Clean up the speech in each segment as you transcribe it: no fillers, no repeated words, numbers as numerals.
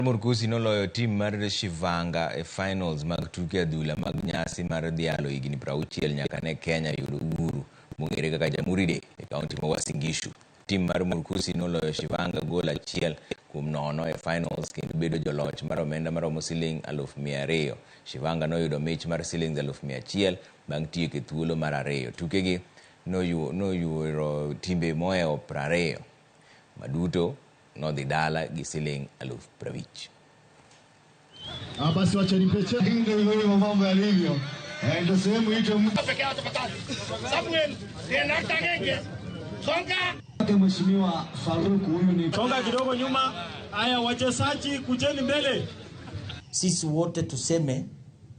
Murkusi noloyo tim mar Shivanga e finals mag tuke adhula mag nyasi mar dhialo higni 60 nyaka ne Kenya yudo uhuru mong'ere kaka Jamhuri Day e kaunti ma Uasin Gishu. Tim mar Murkusi noloyo Shivanga gol 1-0 e finals kendo bedo joloch mar omenda maromo siling 200,000. Shivanga noyudo mich mar siling 100,000 bang' tieko e thuolo mar ariyo. Tukegi noyuoro timbe mohewo 20 maduto nodhi dala gi siling 50,000. Basi wacha nipeche ndio hivyo mambo yalivyo. Ndio sehemu hiyo pekee yake tafadhali. Samuel, tena tagenge. Songa. Mheshimiwa Faruk huyu ni songa kidogo nyuma. Haya wachezaji kujeni mbele. Sisi wote tuseme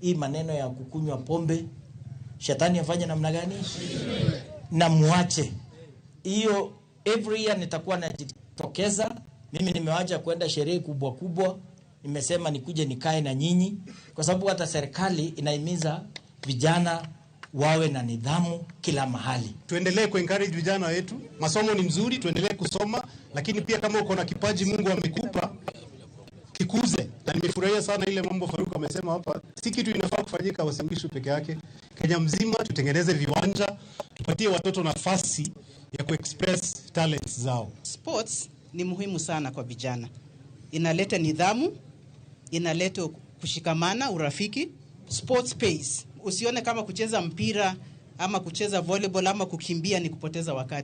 hii maneno ya kukunywa pombe shetani afanye namna gani? Na muache. Hiyo every year nitakuwa najitokeza. Mimi nimewacha kwenda sherehe kubwa kubwa. Nimesema nikuje nikae na nyinyi kwa sababu hata serikali inahimiza vijana wawe na nidhamu kila mahali. Tuendelee kuencourage vijana wetu. Masomo ni mzuri, tuendelee kusoma, lakini pia kama uko na kipaji Mungu amekupa kikuze. Na nimefurahia sana ile mambo Faruk amesema hapa. Si kitu inafaa kufanyika Uasin Gishu peke yake. Kenya mzima tutengeneze viwanja, tupatie watoto nafasi ya kuexpress talents zao. Sports ni muhimu sana kwa vijana. Inaleta nidhamu, inaleta kushikamana, urafiki. Sports pays. Usione kama kucheza mpira ama kucheza volleyball ama kukimbia ni kupoteza wakati.